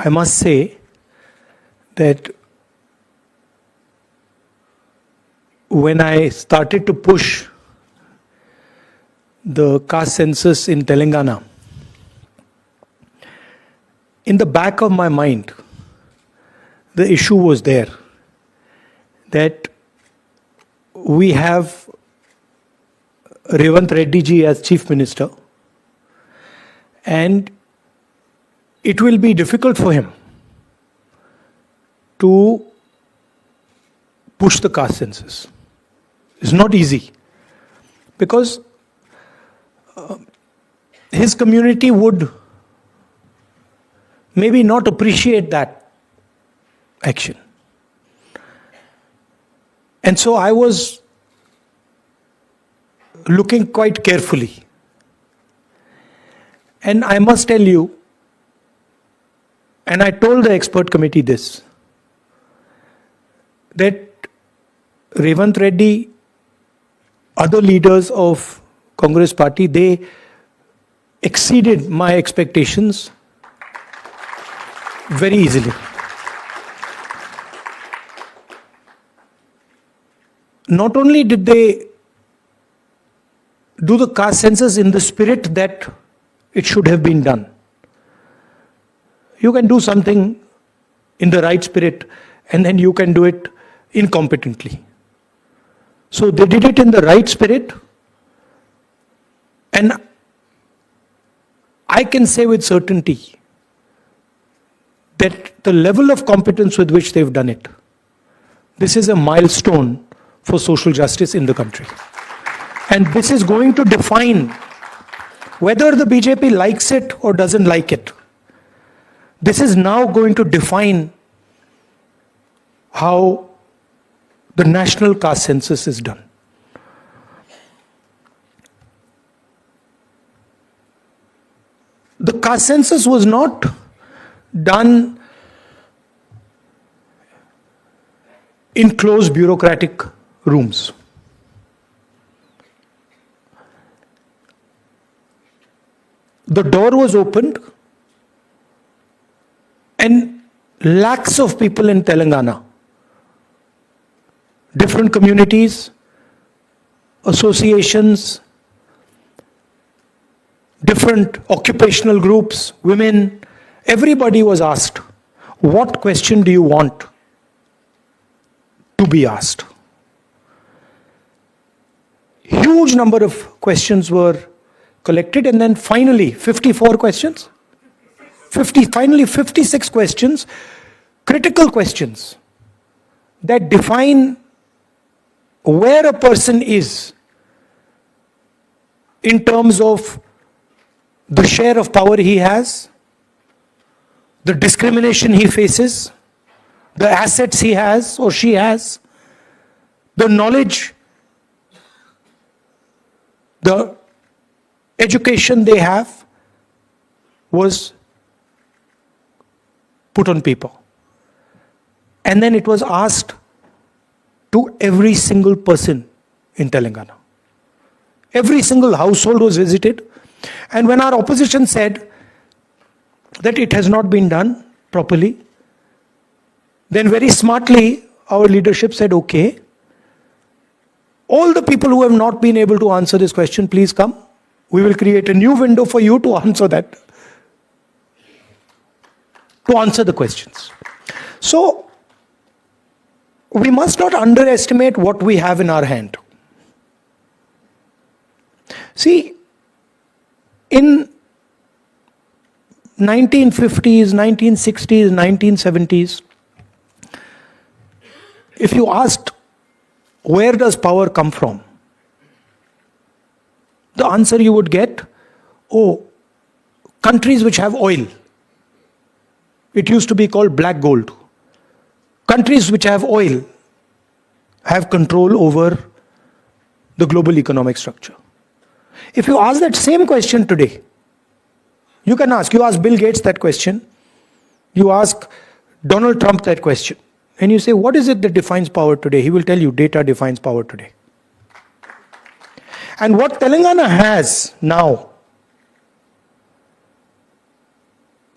I must say that when I started to push the caste census in Telangana, in the back of my mind, the issue was there that we have Revant Reddy ji as Chief Minister, and it will be difficult for him to push the caste census. It's not easy because his community would maybe not appreciate that action. And so I was looking quite carefully. And I must tell you, and I told the expert committee this, that Revant Reddy, other leaders of Congress party, they exceeded my expectations very easily. Not only did they do the caste census in the spirit that it should have been done. You can do something in the right spirit and then you can do it incompetently. So they did it in the right spirit, and I can say with certainty that the level of competence with which they've done it, this is a milestone for social justice in the country. And this is going to define whether the BJP likes it or doesn't like it. This is now going to define how the national caste census is done. The caste census was not done in closed bureaucratic rooms. The door was opened and lakhs of people in Telangana, different communities, associations, different occupational groups, women, everybody was asked, what question do you want to be asked? Huge number of questions were collected, and then finally 54 questions, finally 56 questions, critical questions that define where a person is in terms of the share of power he has, the discrimination he faces, the assets he has or she has, the knowledge, the education they have was put on paper. And then it was asked to every single person in Telangana. Every single household was visited. And when our opposition said that it has not been done properly, then very smartly our leadership said, okay, all the people who have not been able to answer this question, please come. We will create a new window for you to answer that, to answer the questions. So, we must not underestimate what we have in our hand. See, in 1950s, 1960s, 1970s, if you asked, where does power come from? The answer you would get, oh, countries which have oil. It used to be called black gold. Countries which have oil have control over the global economic structure. If you ask that same question today, you ask Bill Gates that question, you ask Donald Trump that question, and you say, what is it that defines power today? He will tell you, data defines power today. And what Telangana has now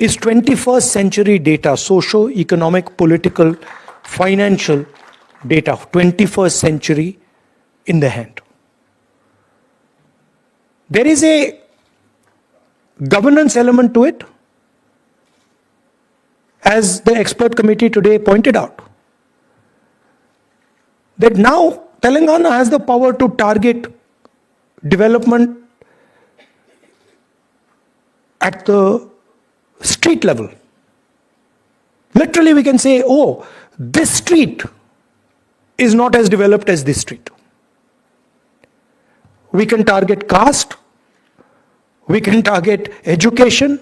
is 21st century data, socio-economic, political, financial data, 21st century in the hand. There is a governance element to it, as the expert committee today pointed out, that now Telangana has the power to target development at the street level. Literally we can say, oh, this street is not as developed as this street. We can target caste, we can target education,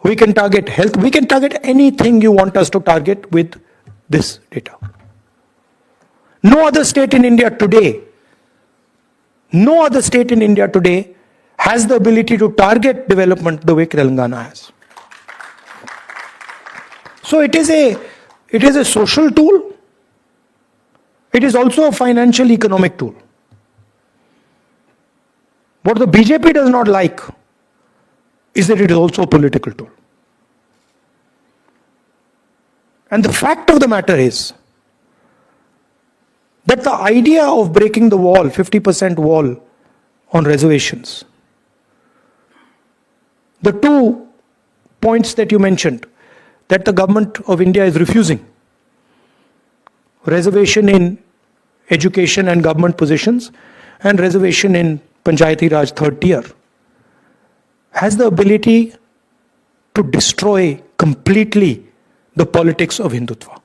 we can target health, we can target anything you want us to target with this data. No other state in India today, has the ability to target development the way Telangana has. So it is a social tool. It is also a financial economic tool. What the BJP does not like is that it is also a political tool. And the fact of the matter is that the idea of breaking the wall, 50% wall on reservations, the 2 points that you mentioned, that the government of India is refusing, reservation in education and government positions and reservation in Panchayati Raj third tier, has the ability to destroy completely the politics of Hindutva.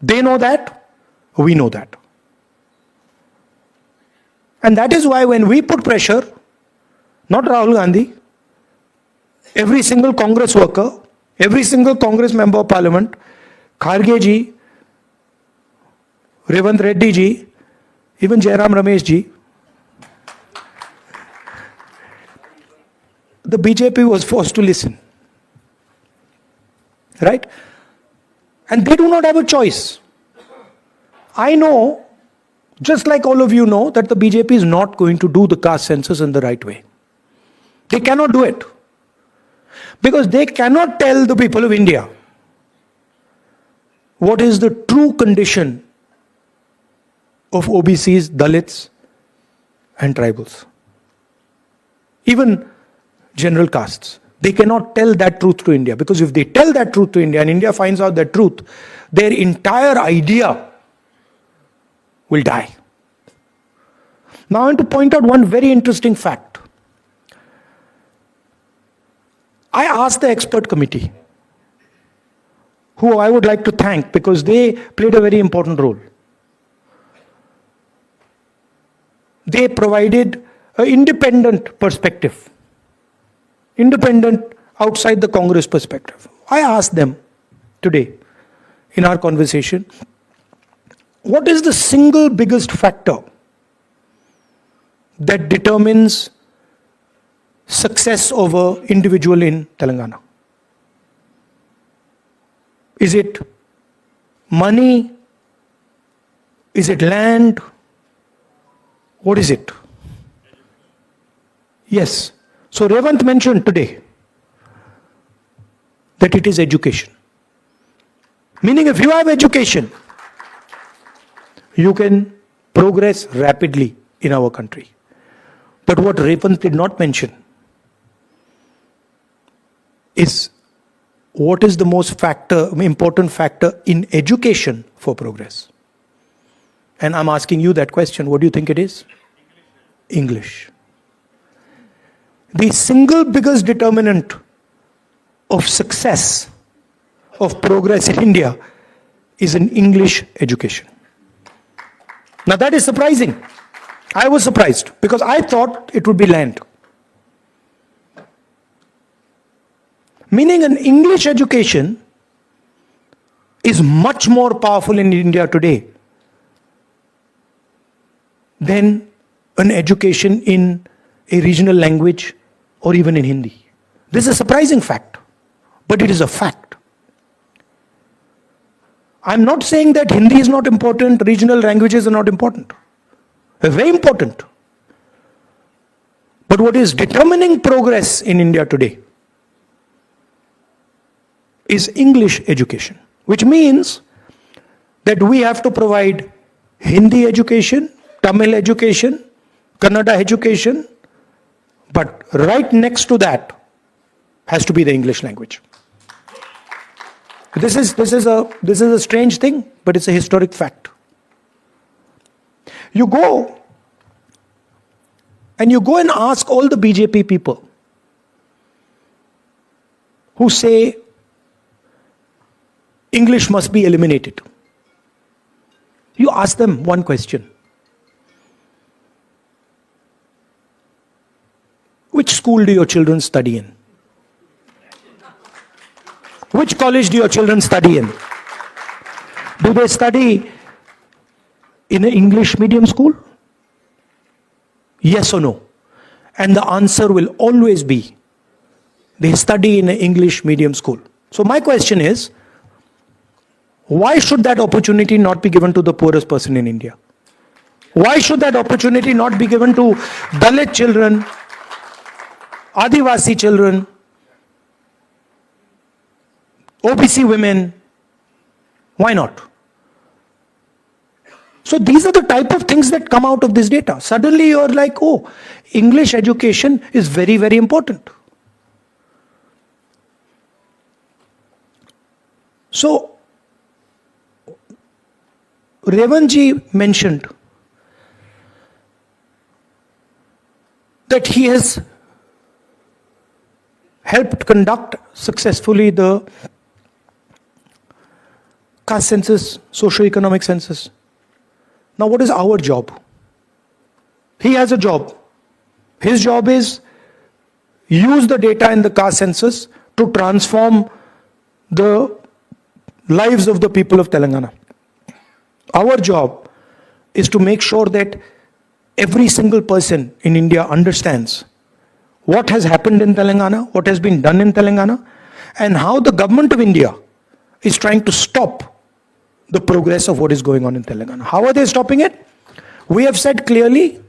They know that, we know that. And that is why when we put pressure, not Rahul Gandhi, every single Congress worker, every single Congress member of parliament, Kharge ji, Revant Reddy ji, even Jairam Ramesh ji, the BJP was forced to listen. Right? And they do not have a choice. I know, just like all of you know, that the BJP is not going to do the caste census in the right way. They cannot do it. Because they cannot tell the people of India what is the true condition of OBCs, Dalits and tribals. Even general castes. They cannot tell that truth to India, because if they tell that truth to India and India finds out that truth, their entire idea will die. Now I want to point out one very interesting fact. I asked the expert committee, who I would like to thank because they played a very important role. They provided an independent perspective. Independent outside the Congress perspective. I asked them today in our conversation, what is the single biggest factor that determines success of an individual in Telangana? Is it money? Is it land? What is it? Yes. So Revant mentioned today that it is education. Meaning if you have education, you can progress rapidly in our country. But what Revant did not mention is what is the most important factor in education for progress. And I'm asking you that question. What do you think it is? English. The single biggest determinant of success, of progress in India, is an English education. Now that is surprising. I was surprised because I thought it would be land. Meaning an English education is much more powerful in India today than an education in a regional language or even in Hindi. This is a surprising fact, but it is a fact. I'm not saying that Hindi is not important, regional languages are not important. They're very important. But what is determining progress in India today is English education, which means that we have to provide Hindi education, Tamil education, Kannada education, but right next to that has to be the English language. This is a strange thing, but it's a historic fact. You go and ask all the BJP people who say English must be eliminated. You ask them one question. Which school do your children study in? Which college do your children study in? Do they study in an English medium school? Yes or no? And the answer will always be, they study in an English medium school. So my question is, why should that opportunity not be given to the poorest person in India? Why should that opportunity not be given to Dalit children, Adivasi children, OBC women? Why not? So these are the type of things that come out of this data. Suddenly you're like, oh, English education is very, very important. So, Revanji mentioned that he has helped conduct successfully the caste census, socio-economic census. Now what is our job? He has a job. His job is use the data in the caste census to transform the lives of the people of Telangana. Our job is to make sure that every single person in India understands what has happened in Telangana, what has been done in Telangana, and how the government of India is trying to stop the progress of what is going on in Telangana. How are they stopping it? We have said clearly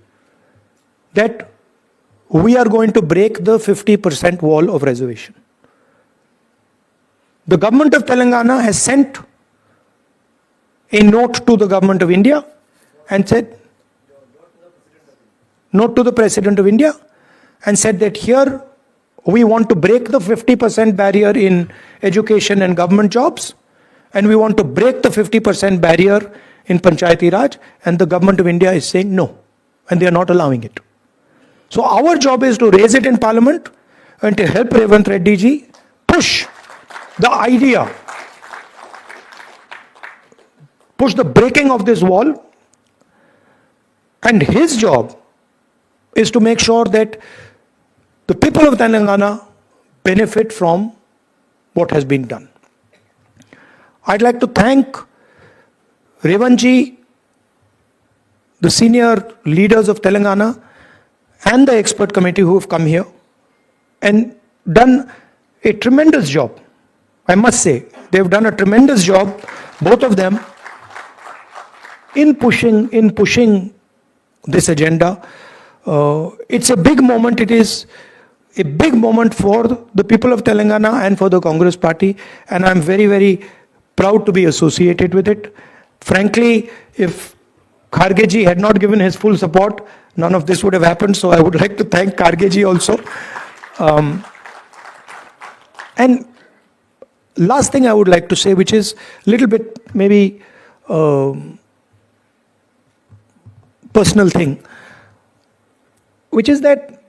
that we are going to break the 50% wall of reservation. The government of Telangana has sent a note to the government of India and said, note to the President of India and said that here we want to break the 50% barrier in education and government jobs, and we want to break the 50% barrier in Panchayati Raj, and the government of India is saying no, and they are not allowing it. So our job is to raise it in Parliament and to help Revant Reddy ji push the idea, push the breaking of this wall, and his job is to make sure that the people of Telangana benefit from what has been done. I'd like to thank Revanji, the senior leaders of Telangana, and the expert committee who have come here and done a tremendous job. I must say, they've done a tremendous job, both of them, in pushing this agenda. It's a big moment. It is a big moment for the people of Telangana and for the Congress party, and I'm very, very proud to be associated with it. Frankly, if Kharge ji had not given his full support, none of this would have happened. So I would like to thank Kharge ji also. And last thing I would like to say, which is a little bit maybe personal thing, which is that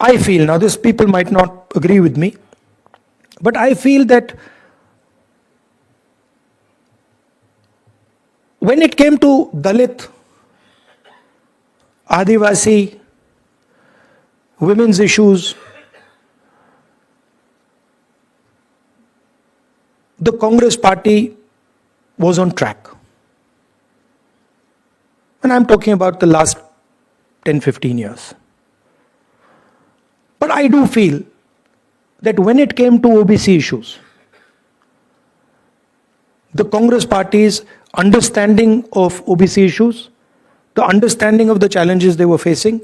I feel, now this people might not agree with me, but I feel that when it came to Dalit, Adivasi, women's issues, the Congress party was on track. And I'm talking about the last 10-15 years. But I do feel that when it came to OBC issues, the Congress party's understanding of OBC issues, the understanding of the challenges they were facing,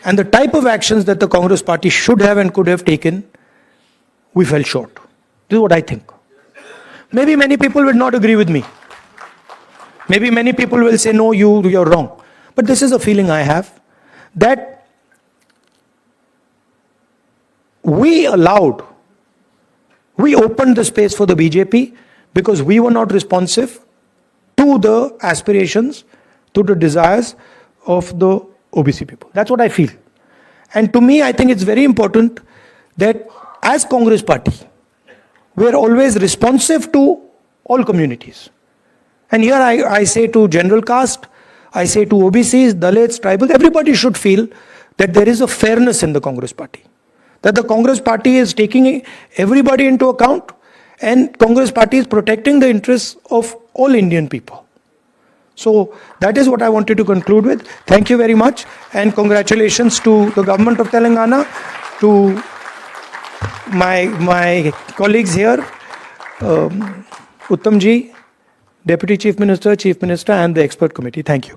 and the type of actions that the Congress party should have and could have taken, we fell short. This is what I think. Maybe many people will not agree with me. Maybe many people will say, no, you're wrong. But this is a feeling I have, that we opened the space for the BJP because we were not responsive to the aspirations, to the desires of the OBC people. That's what I feel. And to me, I think it's very important that as Congress party, we are always responsive to all communities. And here I say to general caste, I say to OBCs, Dalits, tribals, everybody should feel that there is a fairness in the Congress party. That the Congress party is taking everybody into account, and Congress party is protecting the interests of all Indian people. So that is what I wanted to conclude with. Thank you very much, and congratulations to the government of Telangana, to my colleagues here, Uttam ji, Deputy Chief Minister, and the expert committee. Thank you.